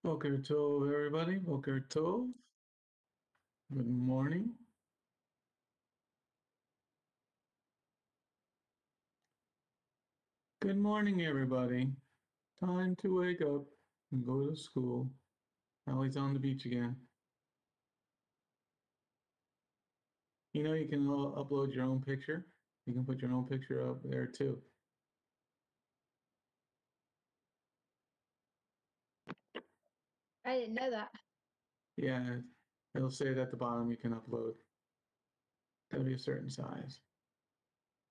Boker Tov, everybody. Boker Tov. Good morning. Good morning, everybody. Time to wake up and go to school. Allie's on the beach again. You know, you can upload your own picture. You can put your own picture up there too. I didn't know that. Yeah, it'll say it at the bottom you can upload. Gotta be a certain size.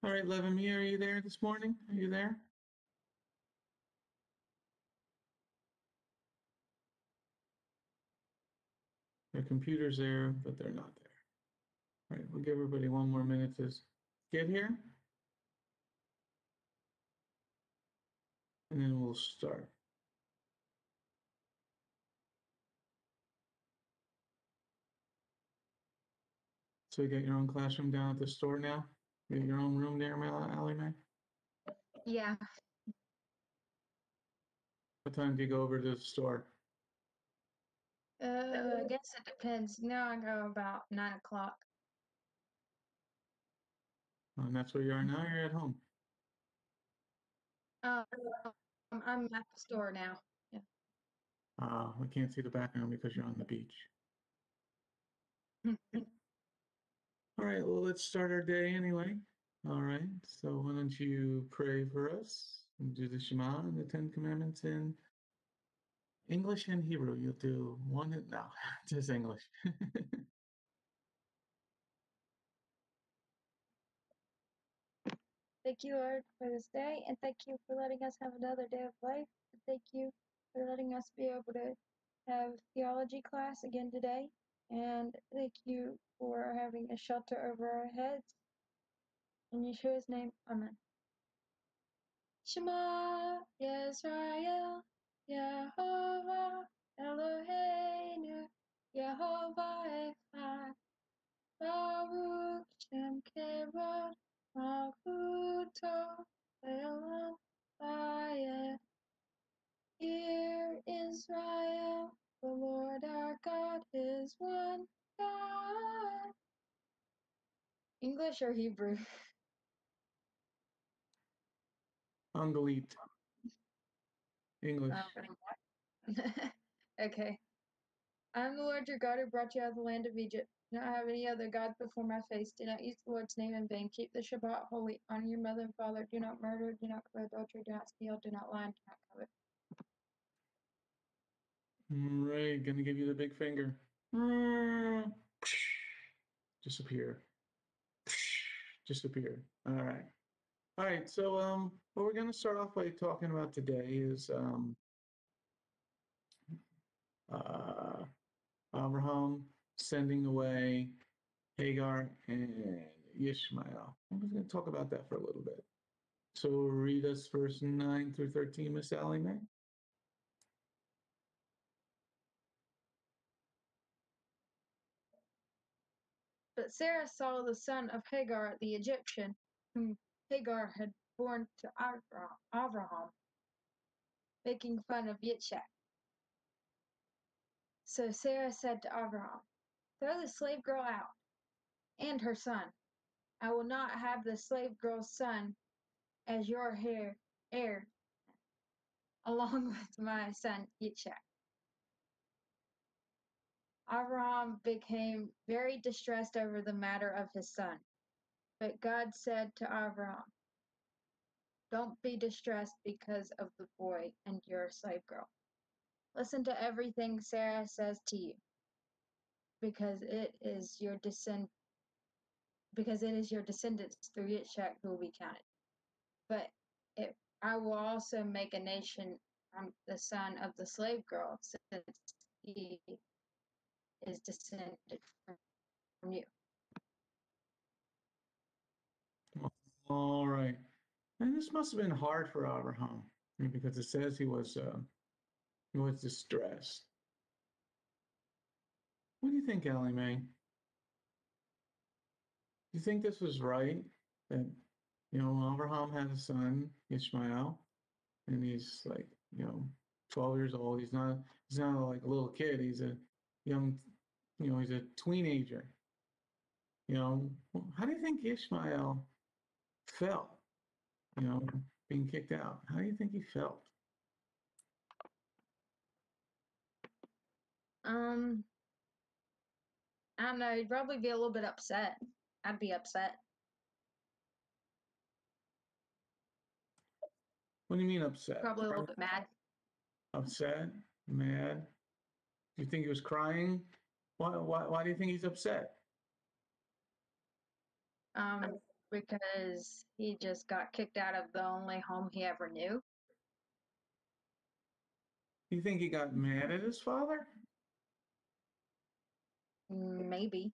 All right, Levin, are you there this morning? Are you there? Their computer's there, but they're not there. All right, we'll give everybody one more minute to get here, and then we'll start. So you got your own classroom down at the store now? You got your own room there, Allie Mae? Yeah. What time do you go over to the store? I guess it depends. Now I go about 9 o'clock. And that's where you are now? You're at home? Um, I'm at the store now. Yeah. I can't see the background because you're on the beach. All right, well, let's start our day anyway. All right, so why don't you pray for us and do the Shema and the Ten Commandments in English and Hebrew. You'll do one, no, just English. Thank you, Lord, for this day, and thank you for letting us have another day of life. And thank you for letting us be able to have theology class again today. And thank you for having a shelter over our heads. In Yeshua's name, Amen. Shema Yisrael, Yehovah Eloheinu, Yehovah Echad, Baruch Shem Kevod, Malchuto Le'olam Vayeh. Hear Israel, the Lord our God is one God. English or Hebrew? Angalit. English. Okay. I am the Lord your God who brought you out of the land of Egypt. Do not have any other gods before my face. Do not use the Lord's name in vain. Keep the Shabbat holy. Honor your mother and father. Do not murder. Do not commit adultery. Do not steal. Do not lie. And do not covet. All right, gonna give you the big finger. Disappear. Disappear. All right. All right. So, what we're going to start off by talking about today is uh, Abraham sending away Hagar and Ishmael. I'm just going to talk about that for a little bit. So, read us verse 9 through 13, Miss Allie Mae. But Sarah saw the son of Hagar the Egyptian, whom Hagar had borne to Abraham, making fun of Yitzhak. So Sarah said to Abraham, throw the slave girl out, and her son. I will not have the slave girl's son as your heir, along with my son Yitzhak. Abraham became very distressed over the matter of his son. But God said to Abraham, don't be distressed because of the boy and your slave girl. Listen to everything Sarah says to you, because it is your descendants through Yitzhak who will be counted. But I will also make a nation from the son of the slave girl, since he is descended from you. All right. And this must have been hard for Abraham because it says he was distressed. What do you think, Allie Mae? Do you think this was right? That, Abraham had a son, Ishmael, and he's like, 12 years old. He's not like a little kid. He's a young, he's a teenager. How do you think Ishmael felt, being kicked out? How do you think he felt? I don't know. He'd probably be a little bit upset. I'd be upset. What do you mean upset? Probably a little bit mad. Upset? Mad? Do you think he was crying? Why do you think he's upset? Because he just got kicked out of the only home he ever knew. Do you think he got mad at his father? Maybe.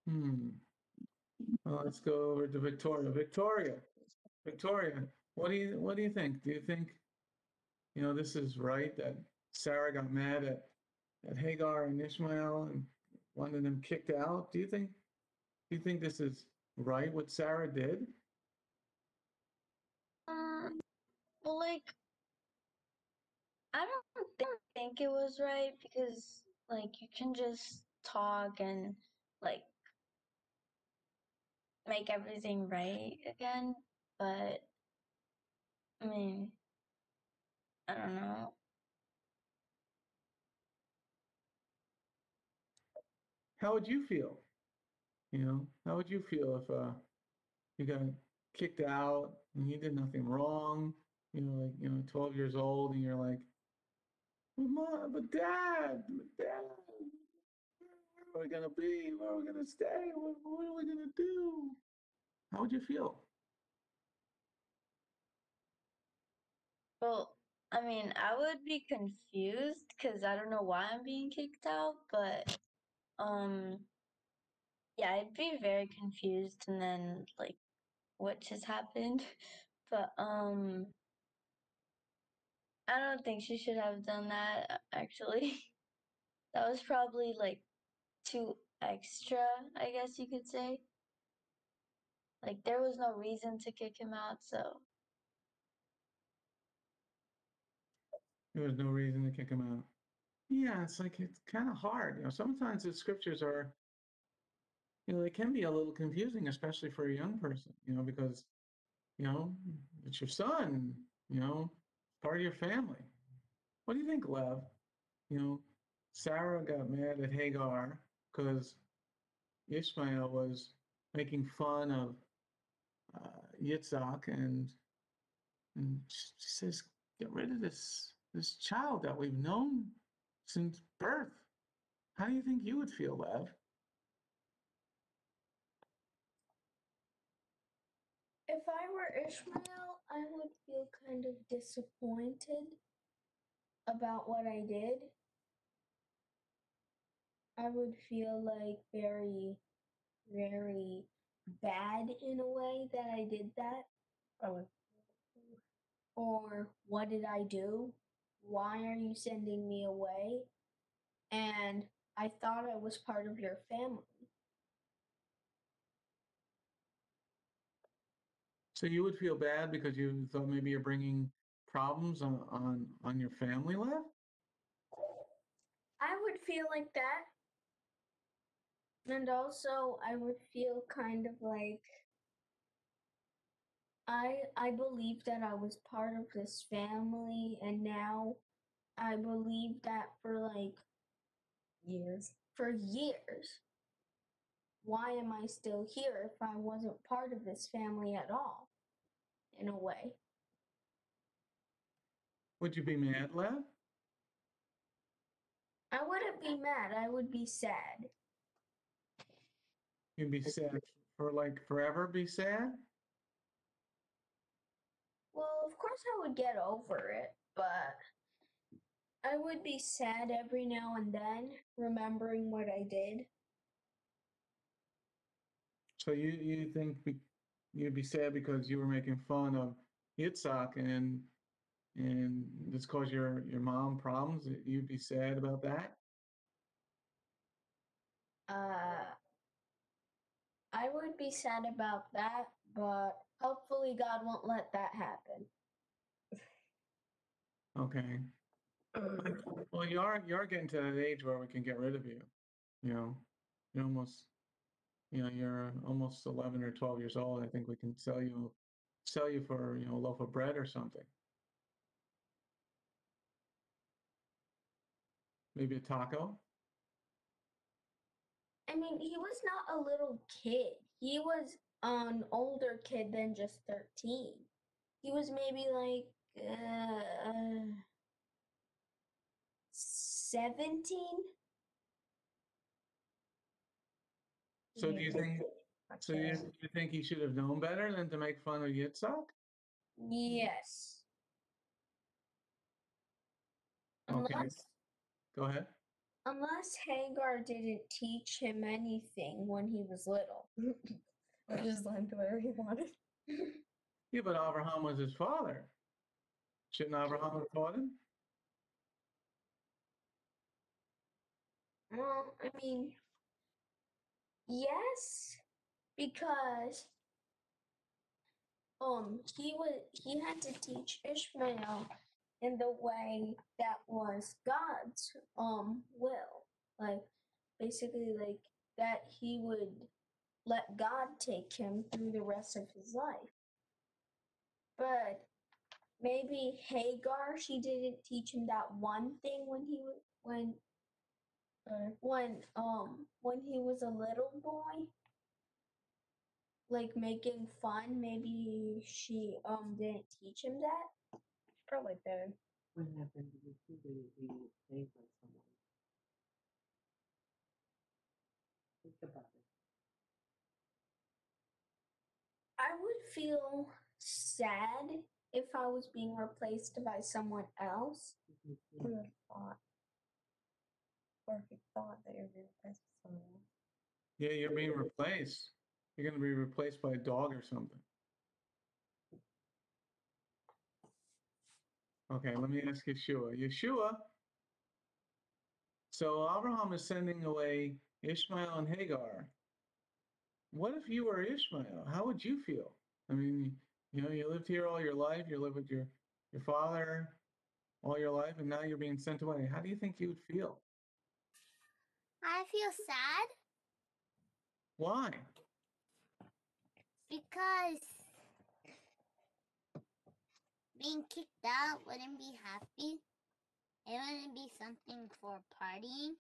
Well, let's go over to Victoria. Victoria, what do you think? Do you think, this is right that Sarah got mad at Hagar and Ishmael and wanted them kicked out? Do you think this is right what Sarah did? Well, like, I don't think it was right because, like, you can just talk and, like, make everything right again. But, I mean, I don't know. How would you feel? How would you feel if you got kicked out and you did nothing wrong? 12 years old, and you're like, Mom, Dad, where are we gonna be? Where are we gonna stay? What are we gonna do? How would you feel? Well, I mean, I would be confused because I don't know why I'm being kicked out, but, yeah, I'd be very confused and then, like, what just happened? But, I don't think she should have done that, actually. That was probably, like, too extra, I guess you could say. Like, there was no reason to kick him out, so. There was no reason to kick him out. Yeah, it's like it's kind of hard. Sometimes the scriptures are, they can be a little confusing, especially for a young person, because, you know, it's your son, part of your family. What do you think, Lev? Sarah got mad at Hagar because Ishmael was making fun of Yitzhak, and she says, "Get rid of this child that we've known since birth." How do you think you would feel, Lev? If I were Ishmael, I would feel kind of disappointed about what I did. I would feel like very, very bad in a way that I did that. Or what did I do? Why are you sending me away? And I thought I was part of your family. So you would feel bad because you thought maybe you're bringing problems on your family, Lev? I would feel like that. And also, I would feel kind of like I believed that I was part of this family, and now I believe that for like years. For years. Why am I still here if I wasn't part of this family at all? In a way. Would you be mad, Lev? I wouldn't be mad, I would be sad. You'd be sad for like forever, be sad? Well, of course I would get over it, but I would be sad every now and then, remembering what I did. So you think you'd be sad because you were making fun of Yitzhak and this caused your mom problems? You'd be sad about that? Uh, I would be sad about that, but hopefully God won't let that happen. Okay. Well, you are getting to that age where we can get rid of you. You know, you're almost, you're almost 11 or 12 years old. I think we can sell you for, a loaf of bread or something. Maybe a taco. I mean, he was not a little kid. He was an older kid than just 13. He was maybe like 17. So do you think you think he should have known better than to make fun of Yitzhak? Yes. Okay. Go ahead. Unless Hagar didn't teach him anything when he was little. Or just let him do whatever he wanted. Yeah, but Abraham was his father. Shouldn't Abraham have taught him? Well, I mean, yes, because he had to teach Ishmael in the way that was God's will. Like basically like that he would let God take him through the rest of his life. But maybe Hagar, she didn't teach him that one thing when he was a little boy, like making fun. Maybe she didn't teach him that. Probably did. What happened to you two when you were saved by someone? Think about it. I would feel sad if I was being replaced by someone else. Who would have thought? Or if you thought that you were being replaced with someone else. Yeah, you're being replaced. You're going to be replaced by a dog or something. Okay, let me ask Yeshua. Yeshua, so Abraham is sending away Ishmael and Hagar. What if you were Ishmael? How would you feel? I mean, you lived here all your life. You lived with your father all your life, and now you're being sent away. How do you think you would feel? I feel sad Why? because being kicked out wouldn't be happy. It wouldn't be something for partying,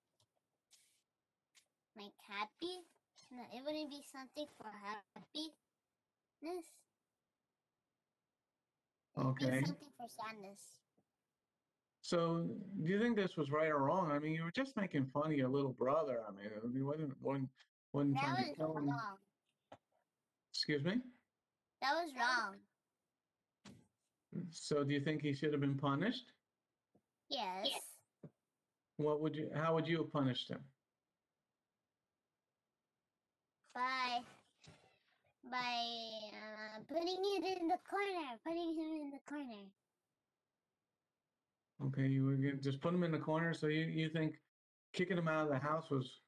like happy. No, it wouldn't be something for happiness. It'd be Okay. something for sadness. So, do you think this was right or wrong? I mean, you were just making fun of your little brother. I mean, you wasn't That trying to was kill him. wrong. Excuse me? That was wrong. So, do you think he should have been punished? Yes. How would you have punished him? By putting it in the corner. Putting him in the corner. Okay, you were gonna just put him in the corner. So you think kicking him out of the house was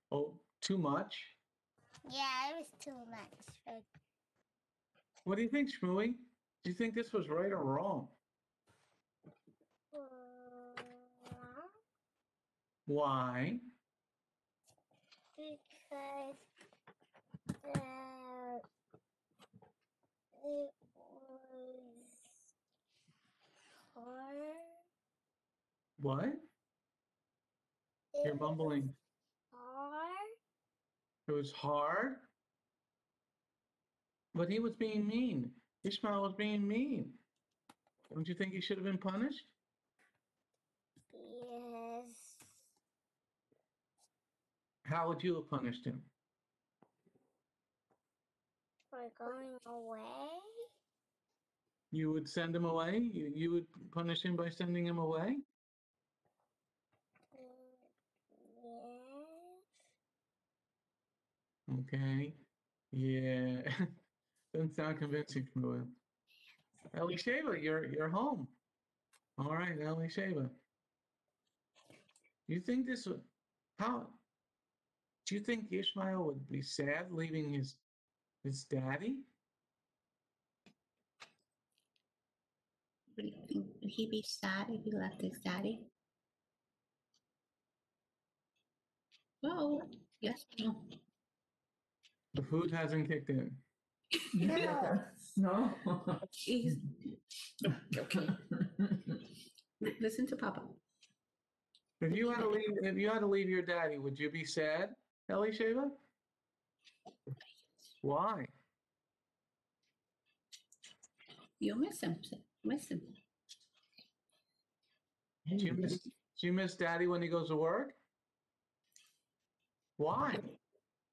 too much? Yeah, it was too much. But What do you think, Shmooey? Do you think this was right or wrong? Why? Because it was hard. What? You're mumbling. Hard. It was hard, but he was being mean. Ishmael was being mean. Don't you think he should have been punished? Yes. How would you have punished him? For going away. You would send him away? You would punish him by sending him away? Yes. Okay. Yeah. Doesn't sound convincing, Shmuel. Elisheva, you're home. All right, Elisheva. You think this would how do you think Ishmael would be sad leaving his daddy? What do you think? Would he be sad if he left his daddy? Oh, yes, no. The food hasn't kicked in. No. He's okay. Listen to Papa. If you had to leave your daddy, would you be sad, Elisheva? Why? You miss him. Miss him. Do you miss daddy when he goes to work? Why?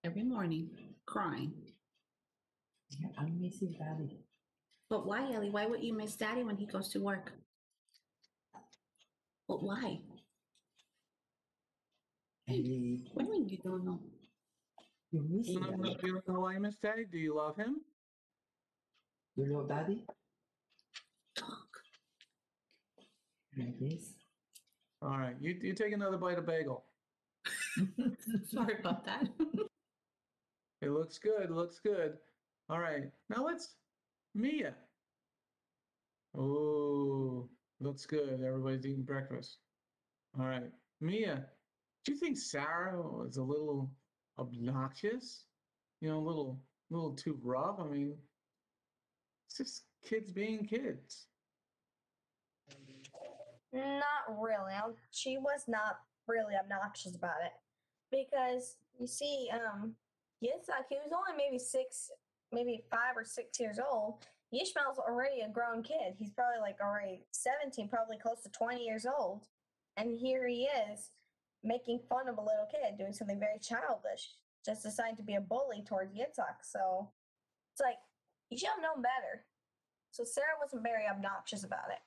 Every morning, crying. Yeah, I'm missing daddy. But why, Ellie? Why would you miss daddy when he goes to work? But why? Ellie, What do you mean you don't know? you're You missing don't daddy. know why you miss daddy? Do you love him? You know daddy? Talk. Like this. All right, you take another bite of bagel. Sorry about that. It looks good. Looks good. All right, now let's Mia. Oh, looks good. Everybody's eating breakfast. All right, Mia. Do you think Sarah was a little obnoxious? You know, a little too rough. I mean, it's just kids being kids. Not really. She was not really obnoxious about it because you see, Yitzhak, he was only maybe 5 or 6 years old. Ishmael's already a grown kid. He's probably like already 17, probably close to 20 years old, and here he is making fun of a little kid doing something very childish, just deciding to be a bully towards Yitzhak. So it's like you should have known better. So Sarah wasn't very obnoxious about it.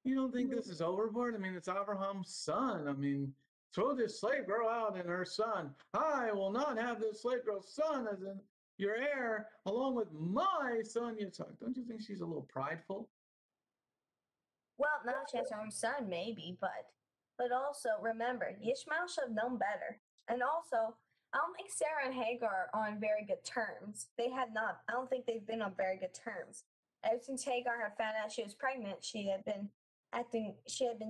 You don't think this is overboard? I mean, it's Abraham's son. I mean, throw this slave girl out and her son. I will not have this slave girl's son as in your heir, along with my son Yitzhak. Don't you think she's a little prideful? Well, now she has her own son, maybe, but also remember, Ishmael should have known better. And also, I don't think Sarah and Hagar are on very good terms. They had not. I don't think they've been on very good terms. Ever since Hagar had found out she was pregnant, she had been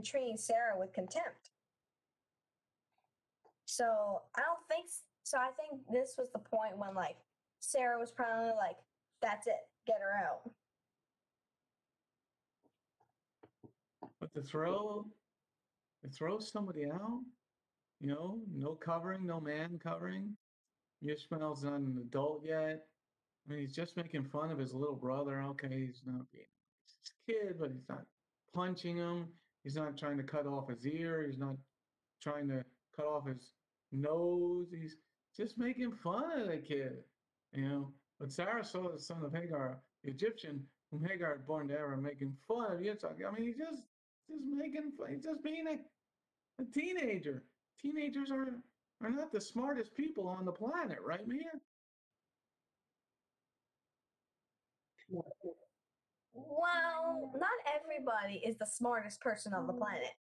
treating Sarah with contempt. So I don't think so. I think this was the point when like Sarah was probably like, "That's it, get her out." But to throw somebody out, no covering, no man covering. Ishmael's not an adult yet. I mean, he's just making fun of his little brother. Okay, he's not being his kid, but he's not punching him. He's not trying to cut off his ear. He's not trying to cut off his nose. He's just making fun of the kid. But Sarah saw the son of Hagar, the Egyptian, whom Hagar had born to Abraham, making fun of Yitzhak. I mean, he's just making fun. He's just being a teenager. Teenagers are not the smartest people on the planet, right, man? Well, not everybody is the smartest person on the planet.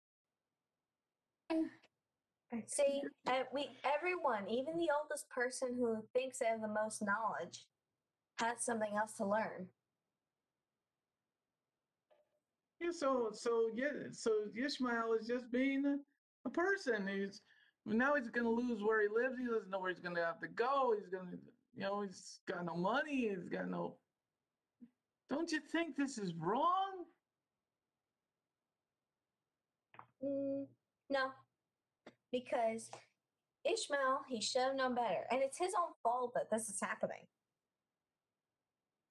See, everyone, even the oldest person who thinks they have the most knowledge, has something else to learn. Yeah, so Ishmael is just being a person. Now he's going to lose where he lives. He doesn't know where he's going to have to go. He's got no money. He's got no. Don't you think this is wrong? No, because Ishmael, he should have known better, and it's his own fault that this is happening.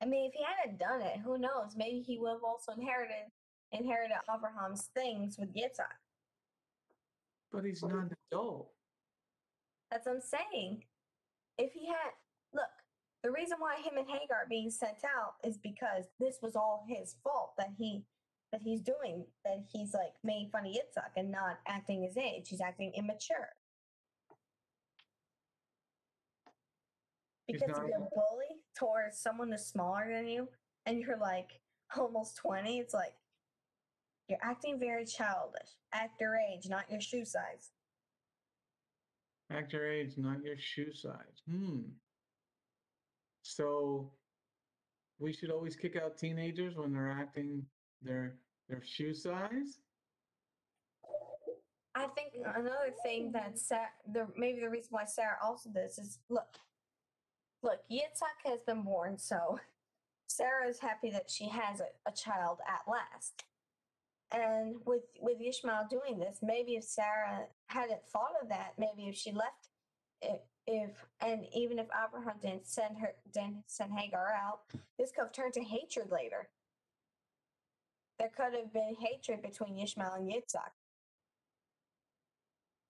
I mean, if he hadn't done it, who knows? Maybe he would have also inherited Abraham's things with Yitzhak. But he's not an adult. That's what I'm saying. If he had, look, the reason why him and Hagar are being sent out is because this was all his fault that he's like making fun of Yitzhak and not acting his age. He's acting immature. Because to be a bully towards someone who's smaller than you and you're like almost 20, it's like you're acting very childish. Act your age, not your shoe size. Act your age, not your shoe size. So we should always kick out teenagers when they're acting their shoe size? I think another thing that maybe the reason why Sarah also does is look, Yitzhak has been born, so Sarah is happy that she has a child at last. And with Ishmael doing this, maybe if Sarah hadn't thought of that, maybe if she left, and even if Abraham didn't send Hagar out, this could have turned to hatred later. There could have been hatred between Ishmael and Yitzhak.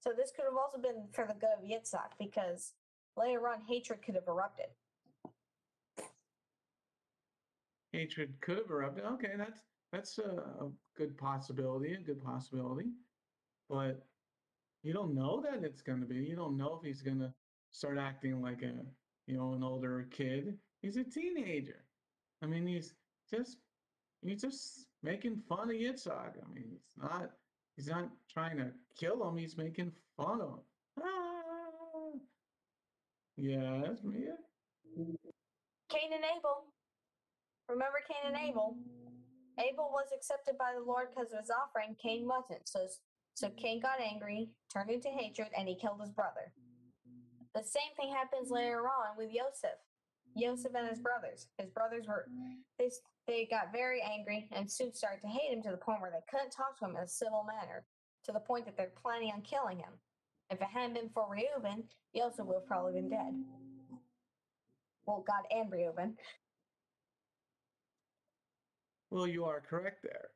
So this could have also been for the good of Yitzhak, because later on hatred could have erupted. Hatred could have erupted. Okay, that's a good possibility, But you don't know that it's going to be. You don't know if he's going to start acting like an older kid. He's a teenager. I mean, he's just making fun of Yitzhak. I mean, he's not trying to kill him. He's making fun of him. Ah. Yeah, that's me. Cain and Abel. Remember Cain and Abel? Abel was accepted by the Lord because of his offering. Cain wasn't. So Cain got angry, turned into hatred, and he killed his brother. The same thing happens later on with Joseph. Joseph and his brothers. His brothers they got very angry and soon started to hate him to the point where they couldn't talk to him in a civil manner, to the point that they're planning on killing him. If it hadn't been for Reuben, Joseph would have probably been dead. Well, God and Reuben. Well, you are correct there.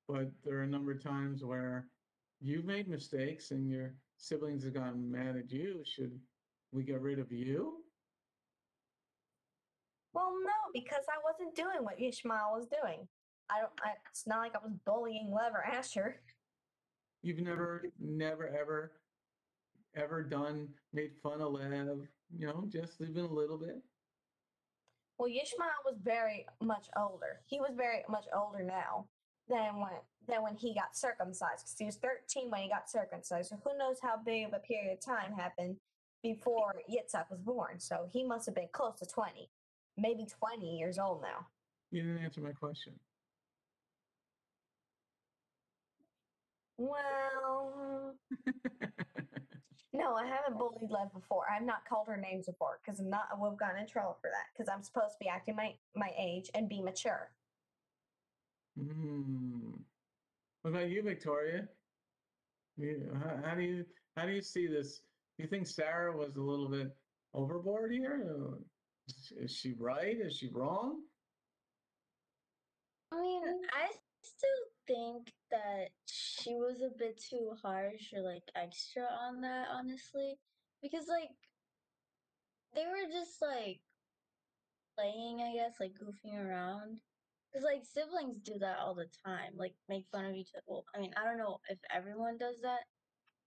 But there are a number of times where you've made mistakes and your siblings have gotten mad at you. Should we get rid of you? Well, no, because I wasn't doing what Ishmael was doing. It's not like I was bullying Lev or Asher. You've never, ever made fun of Lev, just even a little bit? Well, Ishmael was very much older. He was very much older now than when he got circumcised, because he was 13 when he got circumcised. So who knows how big of a period of time happened before Yitzhak was born. So he must have been close to 20, maybe 20 years old now. You didn't answer my question. Well, no, I haven't bullied Lev before. I've not called her names before because I would have gotten in trouble for that, because I'm supposed to be acting my age and be mature. What about you, Victoria? How do you see this? Do you think Sarah was a little bit overboard here? Is she right? Is she wrong? I mean, I still think that she was a bit too harsh or like extra on that, honestly. Because like they were just like playing, I guess, like goofing around. Because like siblings do that all the time, like make fun of each other. Well, I mean, I don't know if everyone does that,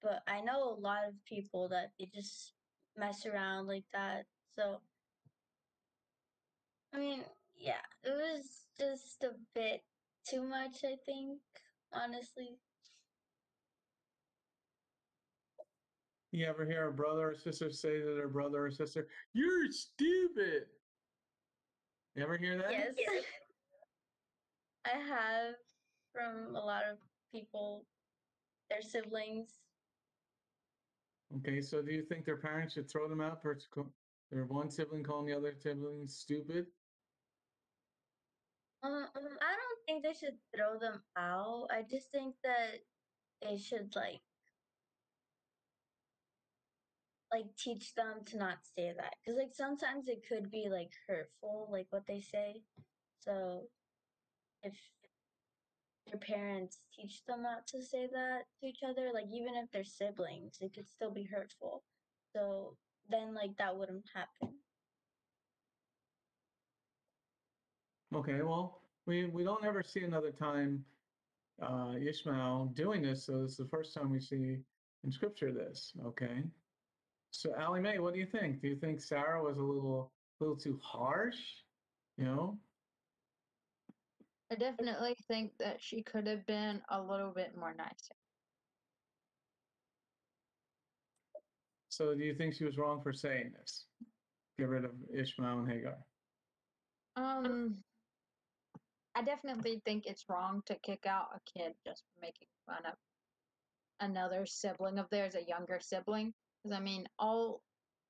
but I know a lot of people that they just mess around like that. So, I mean, yeah, it was just a bit too much, I think, honestly. You ever hear a brother or sister say to their brother or sister, "You're stupid"? You ever hear that? Yes, I have from a lot of people, their siblings. Okay, so do you think their parents should throw them out for their one sibling calling the other sibling stupid? I don't think they should throw them out. I just think that they should like teach them to not say that, because like sometimes it could be like hurtful, like what they say. So if your parents teach them not to say that to each other, like even if they're siblings, it could still be hurtful. So then like that wouldn't happen. Okay, well, we don't ever see another time Ishmael doing this, so this is the first time we see in Scripture this. Okay, so Allie Mae, what do you think? Do you think Sarah was a little too harsh? You know, I definitely think that she could have been a little bit more nicer. so do you think she was wrong for saying this? Get rid of Ishmael and Hagar. I definitely think it's wrong to kick out a kid just for making fun of another sibling of theirs, a younger sibling. Because I mean,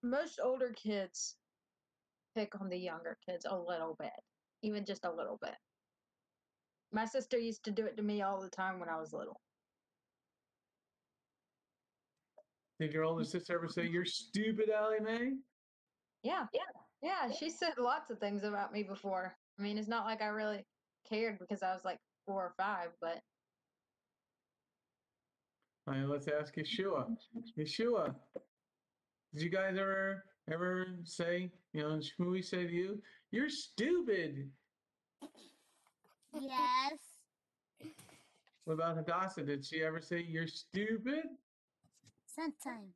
most older kids pick on the younger kids a little bit, even just a little bit. My sister used to do it to me all the time when I was little. Did your older sister ever say, "You're stupid, Allie Mae"? Yeah, she said lots of things about me before. I mean, it's not like I really cared because I was like 4 or 5, but All right, let's ask Yeshua. Yeshua, did you guys ever say, Shmooey say to you, "You're stupid"? Yes. What about Hadassah? Did she ever say, "You're stupid"? Sometimes.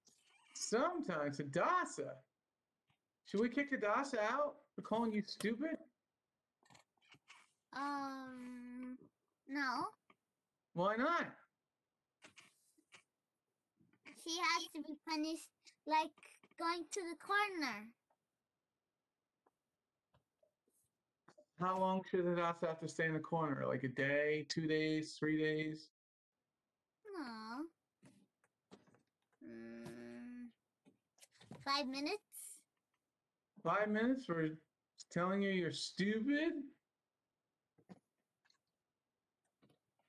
Sometimes. Hadassah. Should we kick Hadassah out for calling you stupid? No. Why not? She has to be punished like going to the corner. How long should Hadassah have to stay in the corner? Like a day, 2 days, 3 days? No. 5 minutes? 5 minutes for telling you you're stupid?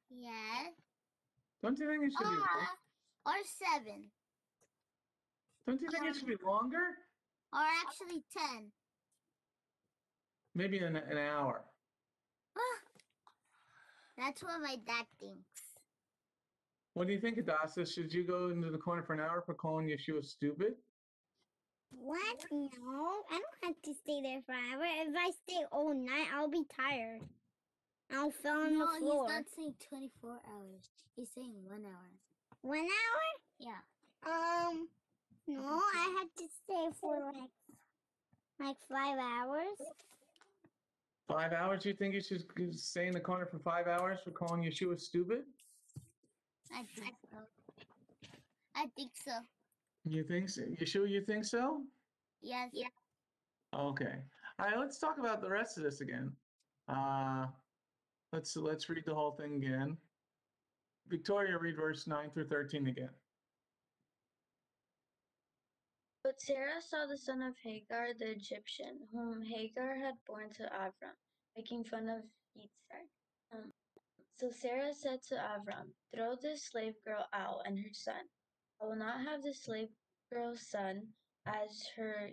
Yes. Don't you think it should be? Or 7. Don't you think it should be longer? Or actually 10. Maybe an hour. That's what my dad thinks. What do you think, Hadassah? Should you go into the corner for an hour for calling Yeshua stupid? What? No, I don't have to stay there forever. If I stay all night, I'll be tired. I'll fall on the floor. No, he's not saying 24 hours. He's saying 1 hour. 1 hour? Yeah. No, I have to stay for like 5 hours. 5 hours? You think you should stay in the corner for 5 hours for calling Yeshua stupid? I think so. I think so. You think so? Yeshua, you think so? Yes. Yeah. Okay. All right, let's talk about the rest of this again. Let's read the whole thing again. Victoria, read verse 9 through 13 again. But Sarah saw the son of Hagar the Egyptian, whom Hagar had borne to Abram, making fun of Yitzhak. So Sarah said to Abram, "Throw this slave girl out and her son. I will not have the slave girl's son as her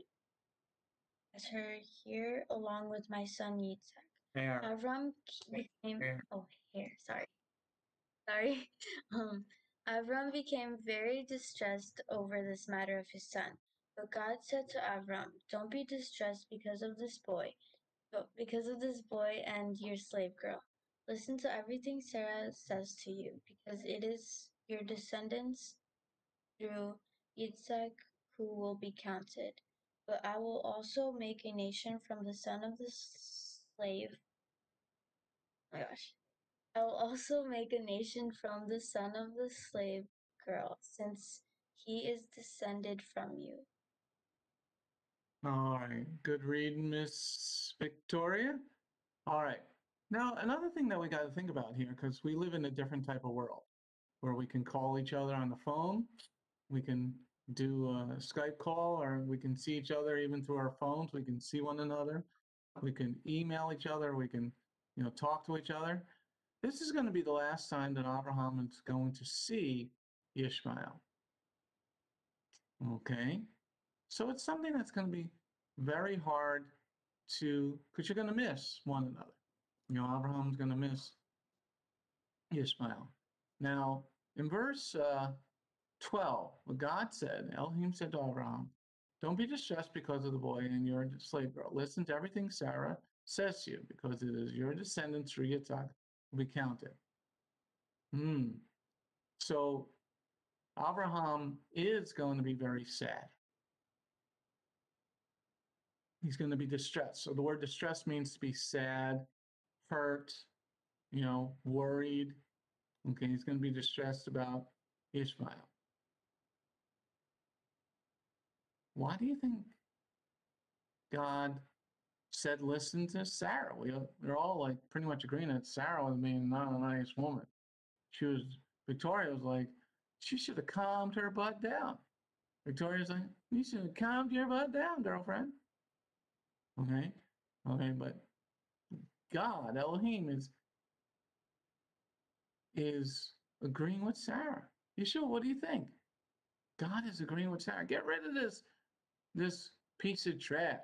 here along with my son Yitzhak." Hair. Abram became Hair. sorry. Abram became very distressed over this matter of his son. But God said to Abram, "Don't be distressed because of this boy and your slave girl. Listen to everything Sarah says to you, because it is your descendants through Yitzhak who will be counted. But I will also make a nation from the son of the slave. Oh my gosh. I will also make a nation from the son of the slave girl, since he is descended from you." All right. Good read, Miss Victoria. All right. Now, another thing that we got to think about here, because we live in a different type of world where we can call each other on the phone, we can do a Skype call, or we can see each other even through our phones. We can see one another. We can email each other. We can, talk to each other. This is going to be the last time that Abraham is going to see Ishmael. Okay. So it's something that's going to be very hard because you're going to miss one another. Abraham's going to miss Ishmael. Now, in verse 12, what God said, Elohim said to Abraham, "Don't be distressed because of the boy and your slave girl. Listen to everything Sarah says to you, because it is your descendants through Yitzhak will be counted." So Abraham is going to be very sad. He's going to be distressed. So the word distress means to be sad, hurt, worried. Okay, he's going to be distressed about Ishmael. Why do you think God said, listen to Sarah. We're all like pretty much agreeing that Sarah was being not a nice woman. Victoria was like, she should have calmed her butt down. Victoria's like, you should have calmed your butt down, girlfriend. Okay, but God, Elohim, is agreeing with Sarah. Yeshua, what do you think? God is agreeing with Sarah. Get rid of this piece of trash.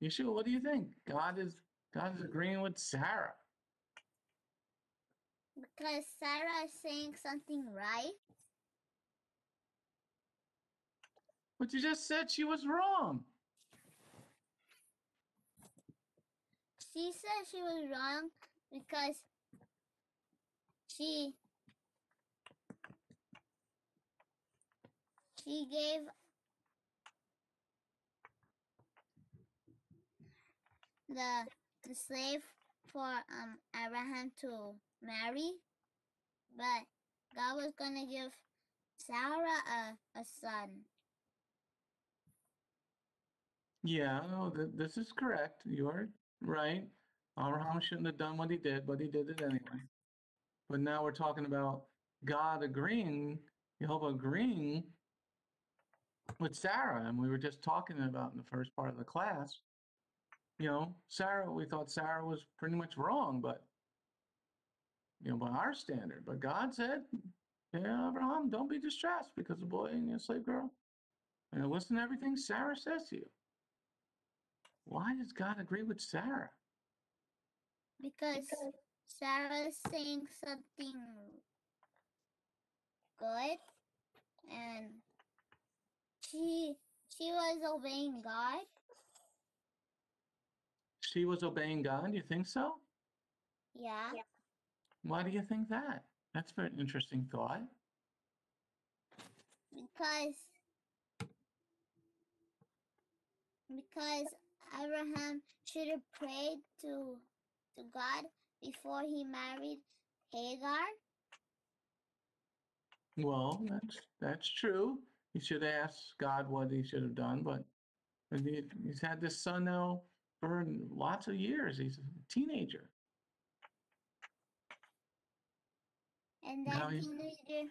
Yeshua, what do you think? God is agreeing with Sarah. Because Sarah is saying something right. But you just said she was wrong. She said she was wrong because she gave the slave for Abraham to marry, but God was gonna give Sarah a son. Yeah, no, this is correct. You're right. Abraham shouldn't have done what he did, but he did it anyway. But now we're talking about God agreeing, Jehovah agreeing with Sarah. And we were just talking about in the first part of the class, Sarah, we thought Sarah was pretty much wrong, but, by our standard. But God said, yeah, Abraham, don't be distressed because the boy and your slave girl. And listen to everything Sarah says to you. Why does God agree with Sarah? Because Sarah is saying something good, and she was obeying God. She was obeying God. You think so? Yeah. Why do you think that? That's a very interesting thought. Because Abraham should have prayed to God before he married Hagar. Well, that's true. He should ask God what he should have done, but he's had this son now for lots of years. He's a teenager. And that teenager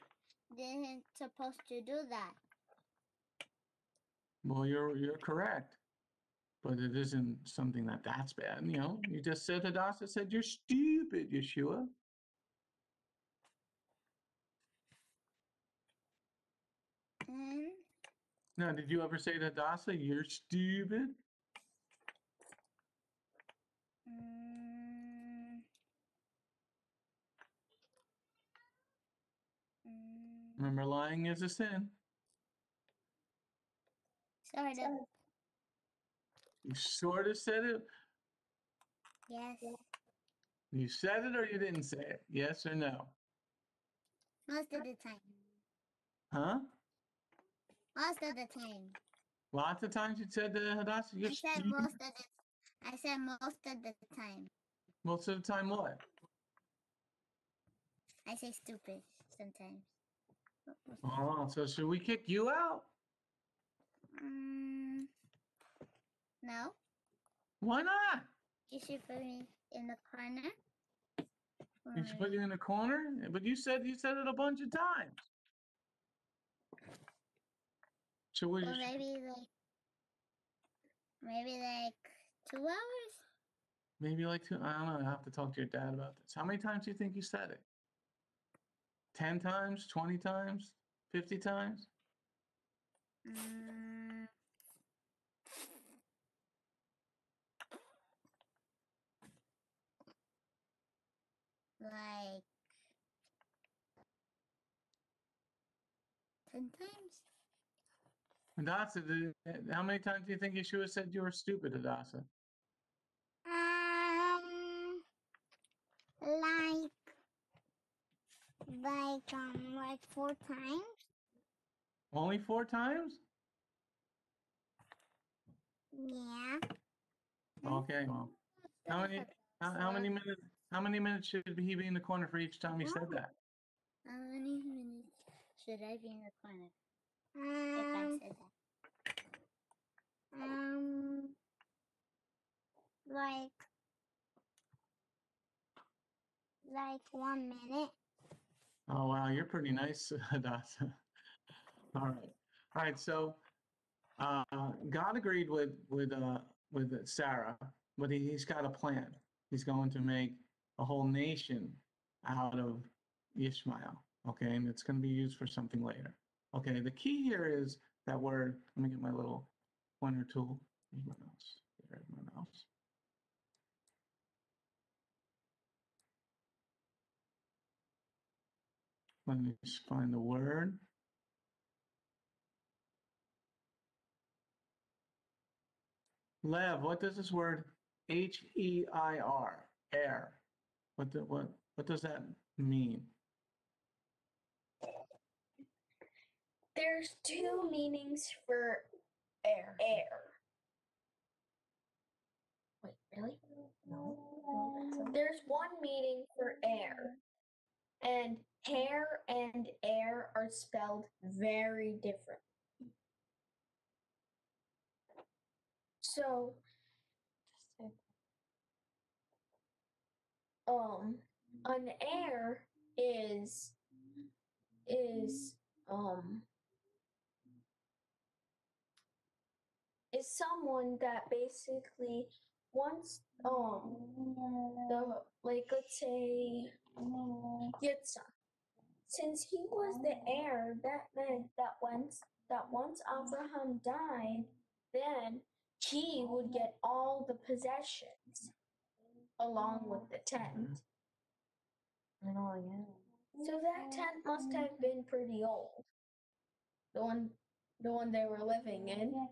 didn't supposed to do that. Well, you're correct, but it isn't something that's bad. You just said Hadassah said you're stupid, Yeshua. Now, did you ever say to Hadassah, you're stupid? Remember, lying is a sin. Sort of. You sort of said it. Yes. You said it or you didn't say it? Yes or no? Most of the time. Huh? Most of the time. Lots of times you said to Hadassah, you're stupid. I said most of the time. Most of the time what? I say stupid sometimes. Oh, so should we kick you out? No. Why not? You should put me in the corner. You should put you in the corner? But you said it a bunch of times. So Or maybe like 2 hours? Maybe like 2. I don't know. I have to talk to your dad about this. How many times do you think you said it? 10 times? 20 times? 50 times? Like 10 times? Hadassah, how many times do you think Yeshua said you were stupid, Hadassah? Like 4 times? Only 4 times? Yeah. Okay, well, how many minutes should he be in the corner for each time he said that? How many minutes should I be in the corner if I said that? like 1 minute. Oh, wow, you're pretty nice, Hadassah. All right. So God agreed with Sarah, but he's got a plan. He's going to make a whole nation out of Ishmael. Okay, and it's going to be used for something later. Okay, the key here is that word. Let me get my little pointer tool. Here's my mouse. There's my mouse. Let me just find the word. Lev, what does this word H-E-I-R, air, what does that mean? There's two meanings for air. Wait, really? No. There's one meaning for air, and hair and air are spelled very different. So, an heir is someone that basically wants let's say Yitzhak. Since he was the heir, that meant that once Abraham died, then he would get all the possessions along with the tent. Oh, yeah. So that tent must have been pretty old. The one they were living in.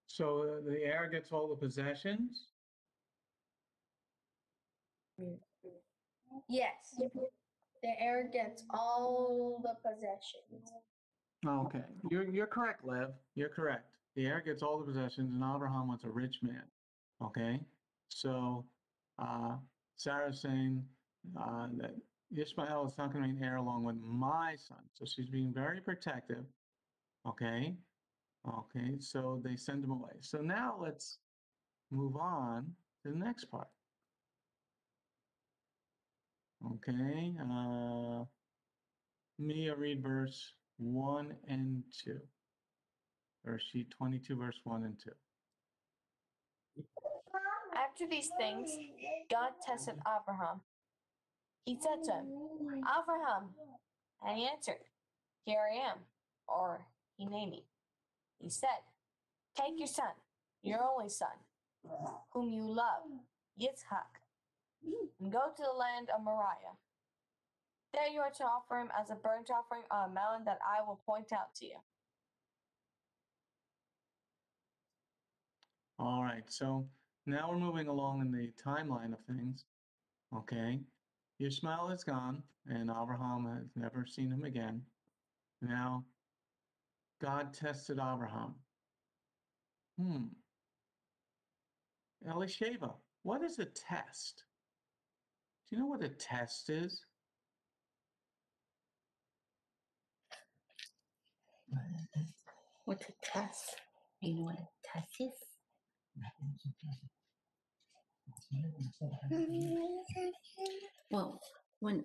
So the heir gets all the possessions? Yes. The heir gets all the possessions. Okay, you're correct, Lev. You're correct. The heir gets all the possessions, and Abraham was a rich man. Okay, so Sarah's saying that Ishmael is not going to be an heir along with my son. So she's being very protective. Okay, so they send him away. So now let's move on to the next part. Okay, Mia, read verse 1 and 2. Or sheet 22, verse 1 and 2. After these things, God tested Abraham. He said to him, Abraham, and he answered, Here I am, or Hineni. He said, Take your son, your only son, whom you love, Yitzhak, and go to the land of Moriah. There you are to offer him as a burnt offering on a mountain that I will point out to you. All right, so now we're moving along in the timeline of things. Okay, Ishmael is gone, and Abraham has never seen him again. Now, God tested Abraham. Elisheva, what is a test? Do you know what a test is? What's a test? You know what a test is? Well, when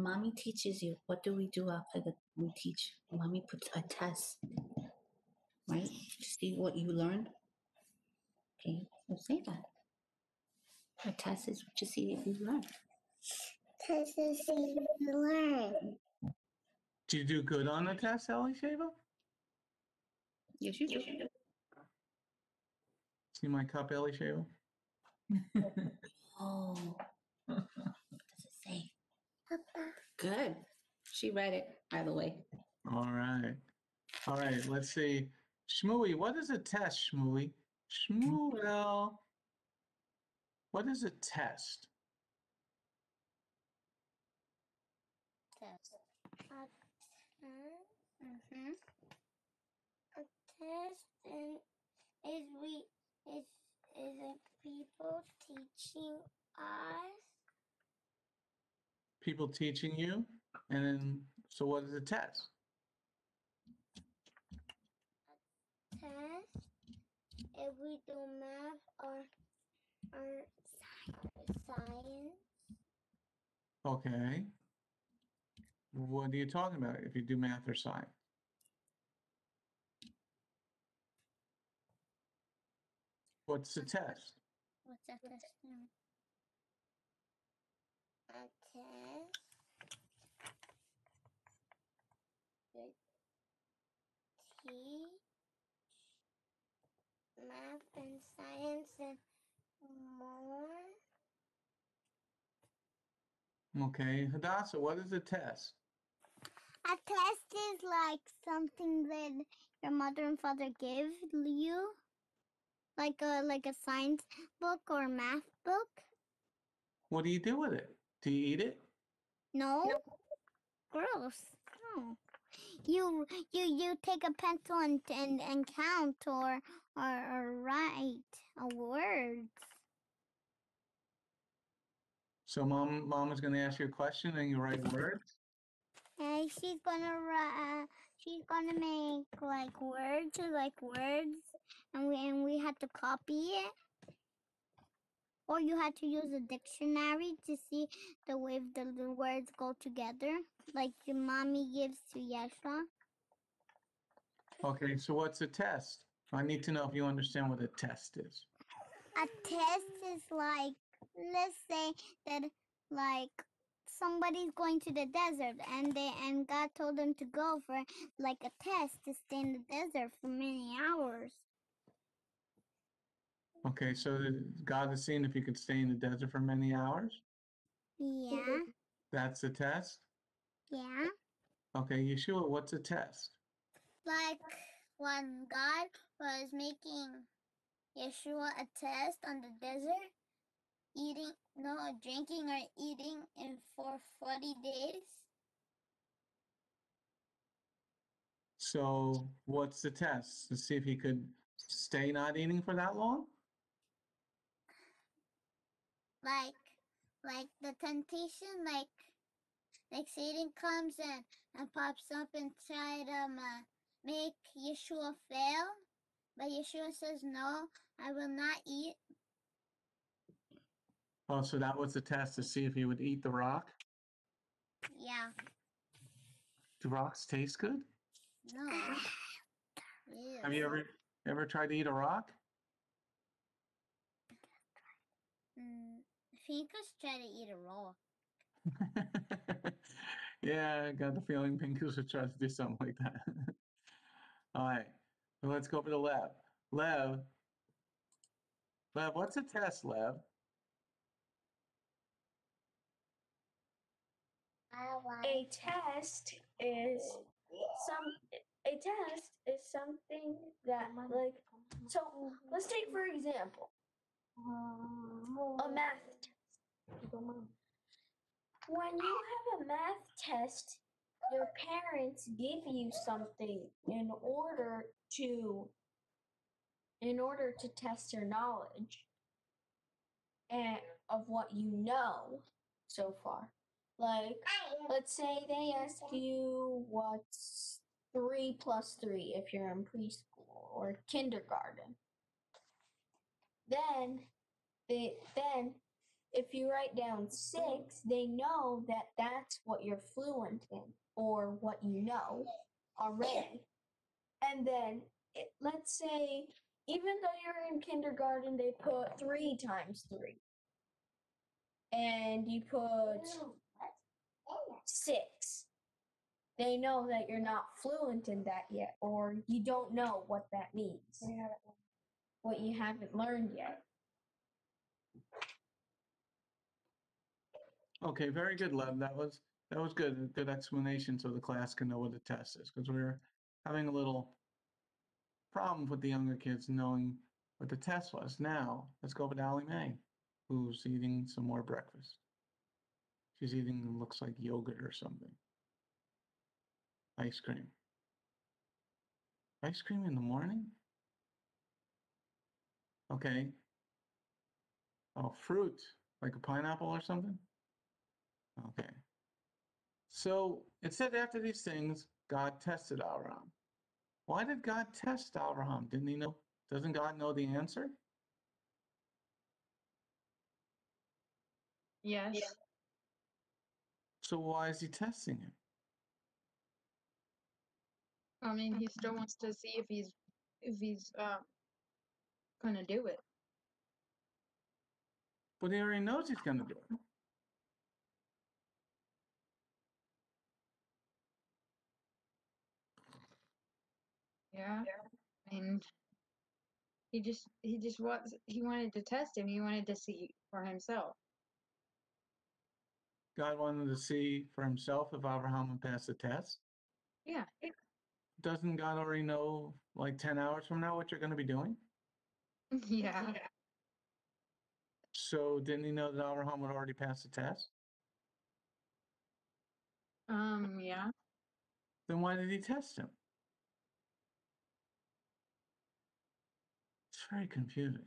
mommy teaches you, what do we do after we teach? Mommy puts a test, right? To see what you learned. Okay, so say that. A test is to see if you learn. Test to see if you learn. Do you do good on the test, Elisheva? Yes, you do. See my cup, Elisheva? Oh, what does it say? Good. She read it, by the way. All right, let's see. Shmooey, what is a test, Shmooey? Shmuel, what is a test? Test. A test is a people teaching us. People teaching you, and then, so what is a test? Test if we do math or science. Okay. What are you talking about if you do math or science? What's the test? What's that test? A test. Teach math and science and more. Okay. Hadassah, what is a test? A test is like something that your mother and father give you, like a science book or math book. What do you do with it? Do you eat it? No, gross. No. You take a pencil and count or write words. So mom is going to ask you a question and you write words? And she's gonna make like words, and we had to copy it. Or you had to use a dictionary to see the way the words go together, like your mommy gives to Yeshua. Okay, so what's a test? I need to know if you understand what a test is. A test is like, let's say that like somebody's going to the desert and God told them to go for like a test to stay in the desert for many hours. Okay, so God is seeing if you could stay in the desert for many hours? Yeah, That's a test? yeah. Okay, Yeshua, what's a test? Like when God was making Yeshua a test on the desert, drinking or eating for 40 days. So what's the test? To see if he could stay not eating for that long? Like the temptation, like Satan comes and pops up and try to make Yeshua fail. But Yeshua says, no, I will not eat. Oh, so that was the test to see if he would eat the rock? Yeah. Do rocks taste good? No. Have you ever tried to eat a rock? Pinkus try to eat a roll. Yeah, I got the feeling Pinkus would try to do something like that. All right, so let's go over to Lev. Lev, what's a test, Lev? A test is something that like, so let's take for example a math test. When you have a math test, your parents give you something in order to test your knowledge and of what you know so far. Like, let's say they ask you what's 3 plus 3 if you're in preschool or kindergarten. Then if you write down 6, they know that that's what you're fluent in or what you know already. And then let's say even though you're in kindergarten, they put 3 times 3. And you put 6. They know that you're not fluent in that yet, or you don't know what that means. What you haven't learned yet. Okay, very good, Lev. That was good. A good explanation so the class can know what a test is, because we're having a little problem with the younger kids knowing what the test was. Now, let's go over to Allie Mae, who's eating some more breakfast. She's eating, looks like yogurt or something. Ice cream. Ice cream in the morning? Okay. Oh, fruit, like a pineapple or something? Okay. So it said after these things, God tested Abraham. Why did God test Abraham? Didn't he know Doesn't God know the answer? Yes. So why is he testing him? I mean, he still wants to see if he's gonna do it. But he already knows he's going to do it. Yeah. I mean, he wanted to test him. He wanted to see for himself. God wanted to see for himself if Abraham would pass the test. Yeah. Doesn't God already know like 10 hours from now what you're going to be doing? Yeah. So didn't he know that Abraham would already pass the test? Yeah. Then why did he test him? It's very confusing.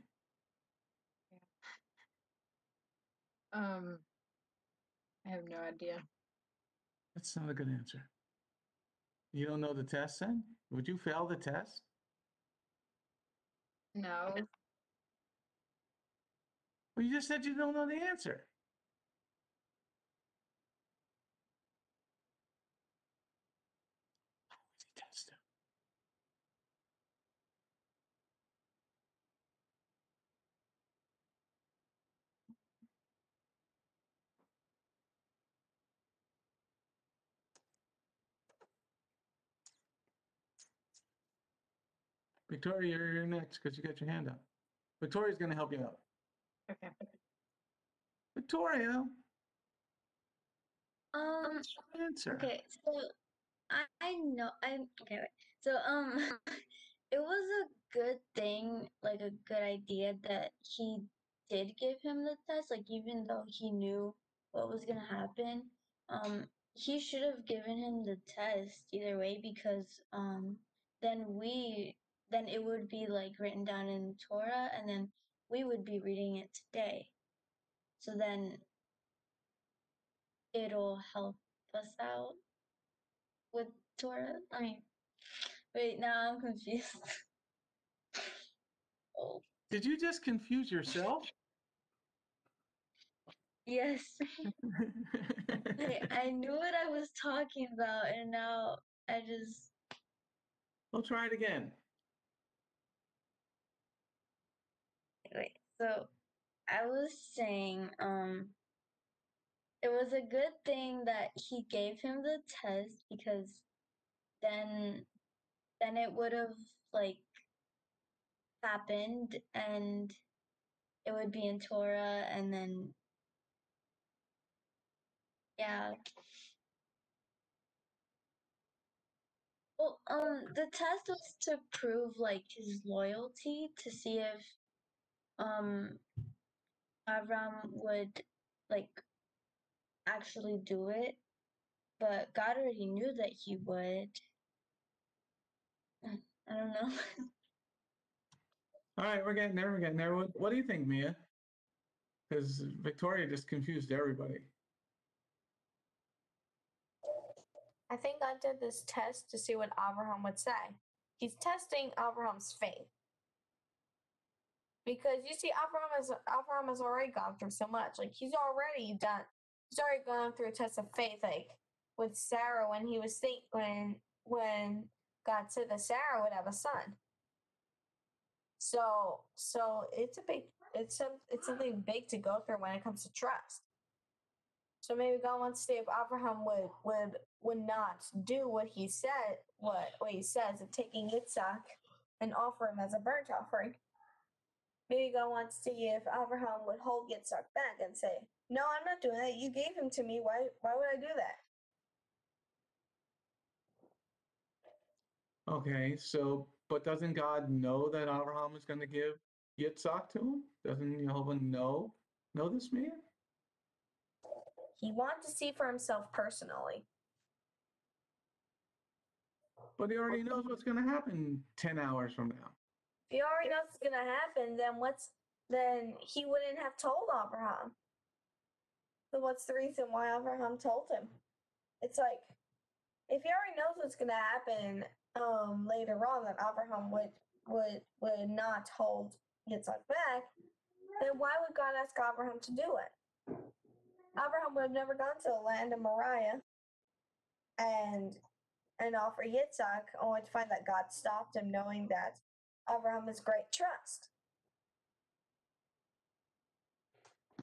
I have no idea. That's not a good answer. You don't know the test then? Would you fail the test? No. Well, you just said you don't know the answer. How would you test him? Victoria, you're next because you got your hand up. Victoria's going to help you out. Okay. Victoria, answer. Okay, so I know okay. Wait. So it was a good thing, like a good idea that he did give him the test. Like even though he knew what was gonna happen, he should have given him the test either way because then then it would be like written down in Torah, and then we would be reading it today. So then it'll help us out with Torah. I mean, wait, now I'm confused. Oh, Did you just confuse yourself? yes. I knew what I was talking about, and now I just. We'll try it again. Wait, so I was saying, it was a good thing that he gave him the test because then it would have like happened and it would be in Torah and then yeah. Well, the test was to prove like his loyalty to see if Avram would like actually do it, but God already knew that he would. I don't know. All right, we're getting there. We're getting there. What do you think, Mia? Because Victoria just confused everybody. I think God did this test to see what Abraham would say. He's testing Abraham's faith. Because you see, Abraham has already gone through so much. Like he's already gone through a test of faith, like with Sarah when he was when God said that Sarah would have a son. So it's something big to go through when it comes to trust. So maybe God wants to see if Abraham would not do what he said, what he says of taking Yitzhak and offer him as a burnt offering. Maybe God wants to see if Abraham would hold Yitzhak back and say, "No, I'm not doing that. You gave him to me. Why would I do that?" Okay, so, but doesn't God know that Abraham is going to give Yitzhak to him? Doesn't Jehovah know this man? He wanted to see for himself personally. But he already knows what's going to happen 10 hours from now. If he already knows what's gonna happen, then he wouldn't have told Abraham. So what's the reason why Abraham told him? It's like if he already knows what's gonna happen later on, that Abraham would not hold Yitzhak back, then why would God ask Abraham to do it? Abraham would have never gone to the land of Moriah and offer Yitzhak, only to find that God stopped him, knowing that Abraham has great trust.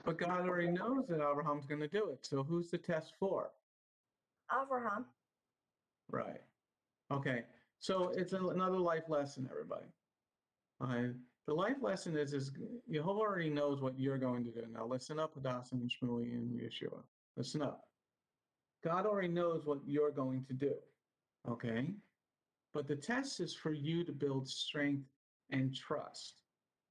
But God already knows that Abraham's going to do it. So who's the test for? Abraham. Right. Okay. So it's another life lesson, everybody. The life lesson is Jehovah already knows what you're going to do. Now listen up, Hadassah and Shmui and Yeshua. Listen up. God already knows what you're going to do. Okay? But the test is for you to build strength and trust.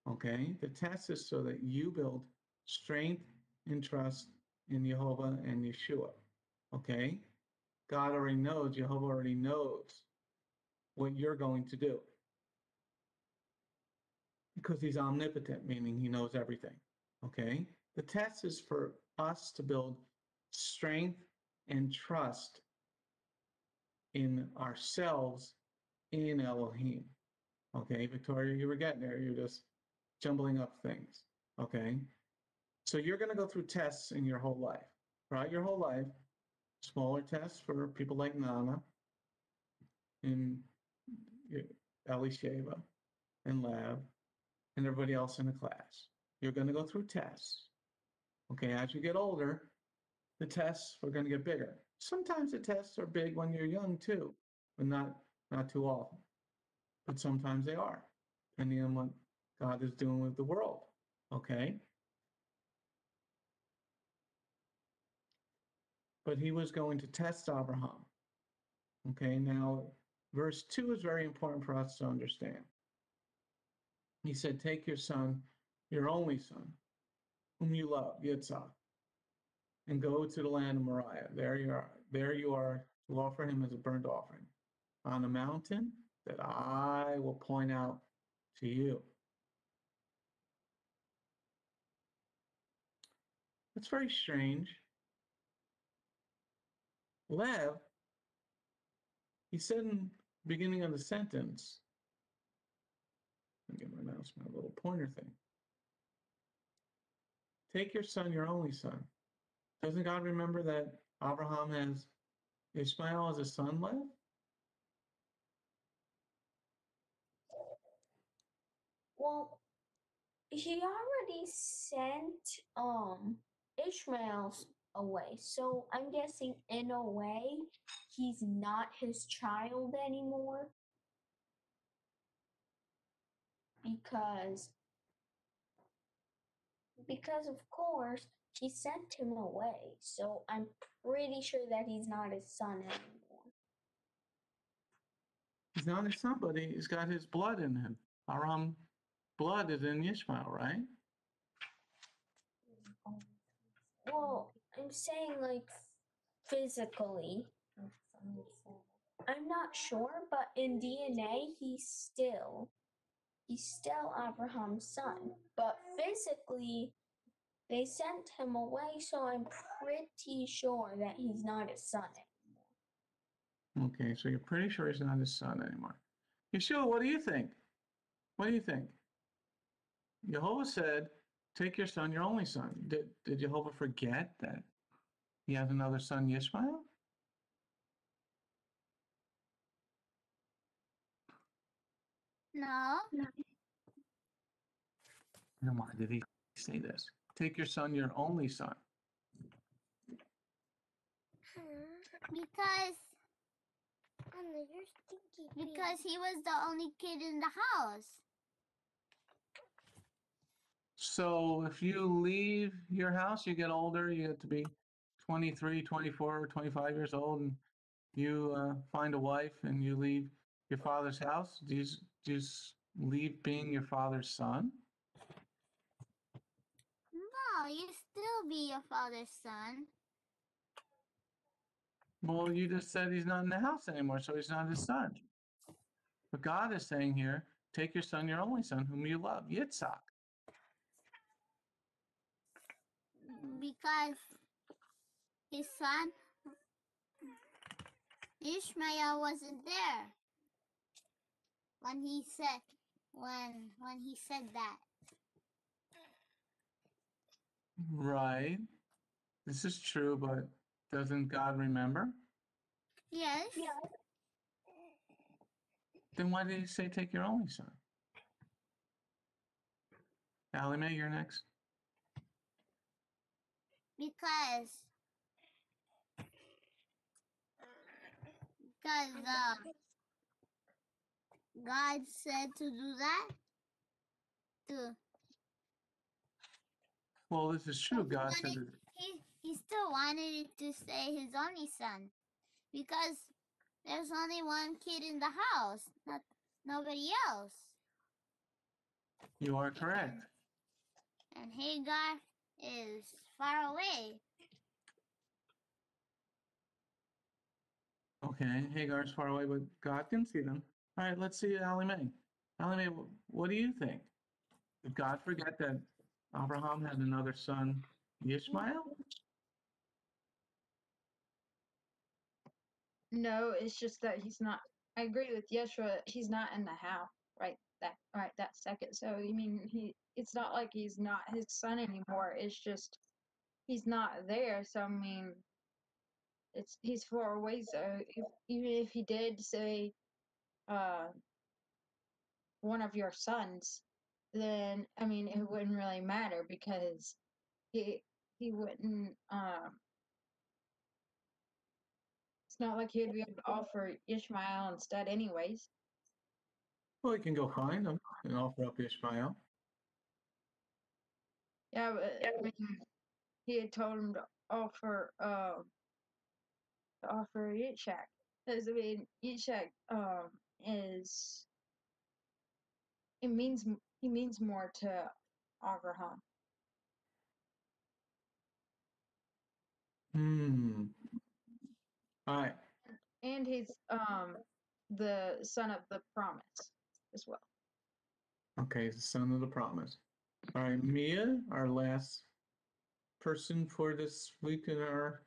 Okay? The test is so that you build strength and trust in Jehovah and Yeshua. Okay? God already knows, Jehovah already knows what you're going to do. Because he's omnipotent, meaning he knows everything. Okay? The test is for us to build strength and trust in ourselves in Elohim. Okay, Victoria, you were getting there. You're just jumbling up things. Okay? So you're going to go through tests in your whole life, right? Your whole life. Smaller tests for people like Nana and Elisheva and Lab and everybody else in the class. You're going to go through tests. Okay, as you get older, the tests are going to get bigger. Sometimes the tests are big when you're young too, but not too often. But sometimes they are, depending on what God is doing with the world. Okay? But he was going to test Abraham. Okay, now verse 2 is very important for us to understand. He said, take your son, your only son, whom you love, Yitzhak, and go to the land of Moriah. There you are to offer him as a burnt offering on a mountain that I will point out to you. It's very strange. Lev, he said in the beginning of the sentence, let me get my mouse, my little pointer thing. Take your son, your only son. Doesn't God remember that Abraham has Ishmael as a son, Lev? Well, he already sent Ishmael's away, so I'm guessing in a way he's not his child anymore, because of course he sent him away, so I'm pretty sure that he's not his son anymore. He's not his son, but he's got his blood in him. Abraham's blood is in Ishmael, right? Well, I'm saying like physically. I'm not sure, but in DNA he's still Abraham's son. But physically they sent him away, so I'm pretty sure that he's not his son anymore. Okay, so you're pretty sure he's not his son anymore. Yeshua, what do you think? What do you think? Jehovah said, take your son, your only son. Did Jehovah forget that he has another son, Ishmael? No. Then why did he say this? Take your son, your only son. Because he was the only kid in the house. So if you leave your house, you get older, you get to be 23, 24, 25 years old, and you find a wife and you leave your father's house, do you leave being your father's son? No, you still be your father's son. Well, you just said he's not in the house anymore, so he's not his son. But God is saying here, take your son, your only son, whom you love, Yitzhak. Because his son, Ishmael, wasn't there when he said, when he said that. Right. This is true, but doesn't God remember? Yes. Then why did he say take your only son? Allie Mae, you're next. Because God said to do that. Well, this is true. God said it. He still wanted it to say his only son, because there's only one kid in the house, nobody else. You are correct. And Hagar is far away. Okay, Hagar's far away, but God can see them. All right, let's see Allie Mae. Allie Mae, what do you think? Did God forget that Abraham had another son, Ishmael? No, it's just that he's not. I agree with Yeshua. He's not in the house that second. So you mean it's not like he's not his son anymore. It's just he's not there. So I mean, he's far away. So even if he did say, one of your sons, then I mean it wouldn't really matter, because he wouldn't. It's not like he'd be able to offer Ishmael instead, anyways. Well, he can go find him and offer up Ishmael. Yeah, but I mean, he had told him to offer Yitzhak. Because I mean, Yitzhak is he means more to Abraham. All right. And he's the son of the promise as well. Okay, the son of the promise. All right, Mia, our last person for this week in our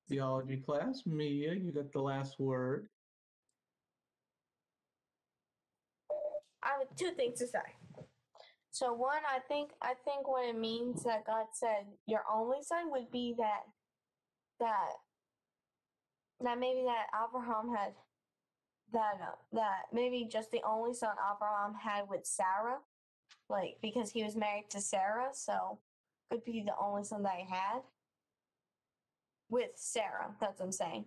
theology class. Mia, you got the last word. I have two things to say. So one, I think what it means that God said your only son would be that maybe that Abraham had that maybe just the only son Abraham had with Sarah, like because he was married to Sarah, so could be the only son that he had with Sarah. That's what I'm saying,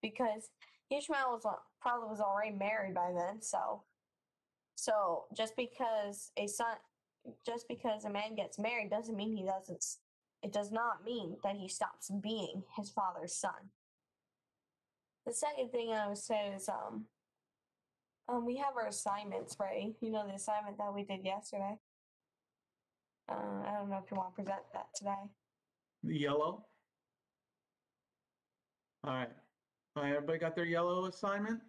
because Ishmael probably was already married by then, so just because a man gets married doesn't mean it does not mean that he stops being his father's son. The second thing I would say is we have our assignments ready. You know, the assignment that we did yesterday. I don't know if you want to present that today. The yellow. All right. All right, everybody got their yellow assignment?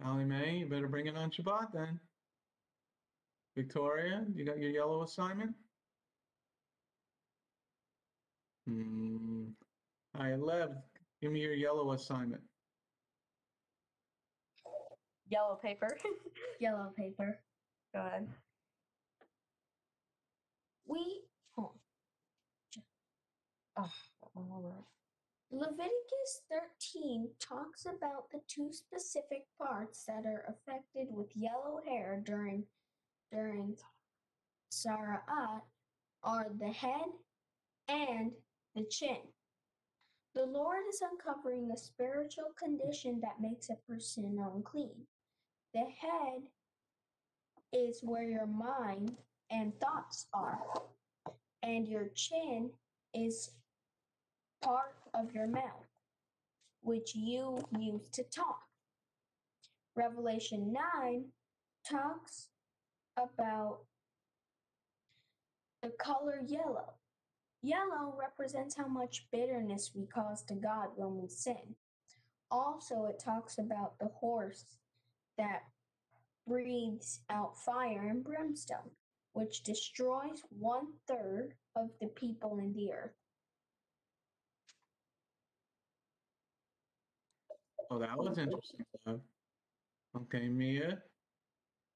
Allie Mae, you better bring it on Shabbat then. Victoria, you got your yellow assignment? All right, Lev, give me your yellow assignment. Yellow paper. Yellow paper. Go ahead. Leviticus 13 talks about the two specific parts that are affected with yellow hair during Sara'at are the head and the chin. The Lord is uncovering a spiritual condition that makes a person unclean. The head is where your mind and thoughts are, and your chin is part of your mouth, which you use to talk. Revelation 9 talks about the color yellow. Yellow represents how much bitterness we cause to God when we sin. Also, it talks about the horse that breathes out fire and brimstone, which destroys 1/3 of the people in the earth. Oh, that was interesting, Lev. Okay, Mia,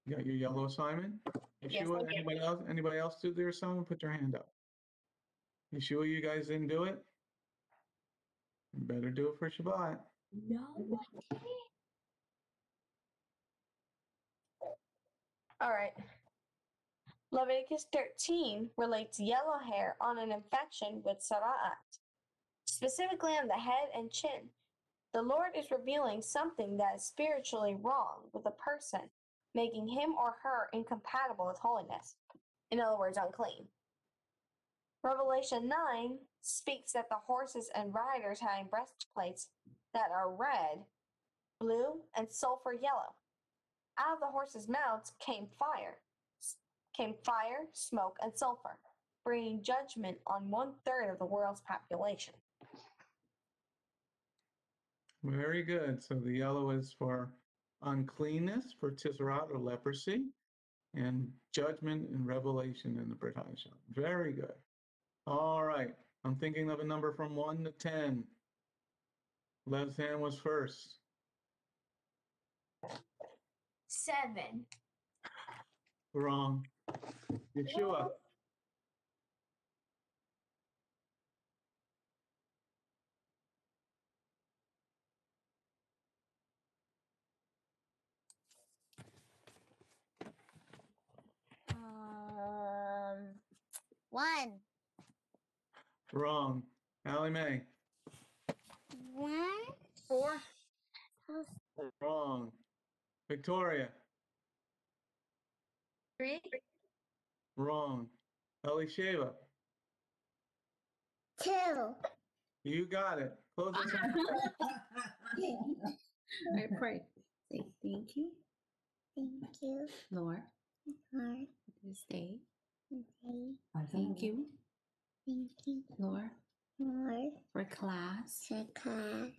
you got your yellow assignment? Yes, Yeshua, thank you. anybody else do their assignment? Put your hand up. Yeshua, you guys didn't do it? You better do it for Shabbat. No, I didn't. All right. Leviticus 13 relates yellow hair on an infection with sara'at, specifically on the head and chin. The Lord is revealing something that is spiritually wrong with a person, making him or her incompatible with holiness. In other words, unclean. Revelation 9 speaks that the horses and riders having breastplates that are red, blue, and sulfur yellow. Out of the horses' mouths came fire, smoke, and sulfur, bringing judgment on 1/3 of the world's population. Very good. So the yellow is for uncleanness, for tisrat or leprosy, and judgment and revelation in the Brit Hadashah. Very good. All right. I'm thinking of a number from 1 to 10. Left hand was first. 7. Wrong. Yeshua. One. Wrong. Allie Mae. 1. 4. Wrong. Victoria. 3. Wrong. Elisheva. 2. You got it. Close this out. I pray. Say thank you, Thank you Lord, for this day. the day. Thank you, Thank you Lord, for for class the class.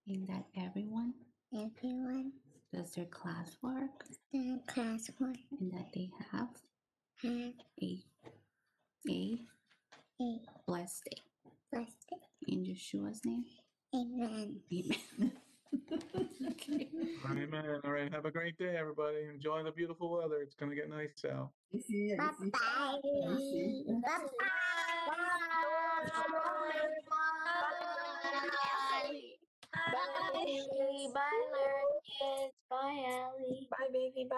and that everyone Everyone does their classwork the classwork and that they have have a a blessed day. blessed day. In Yeshua's name, Amen. amen. Okay. Amen. All right. Have a great day, everybody. Enjoy the beautiful weather. It's going to get nice out. Bye-bye. Bye-bye. Bye, Learn Kids. Bye, Allie. Bye, baby. Bye.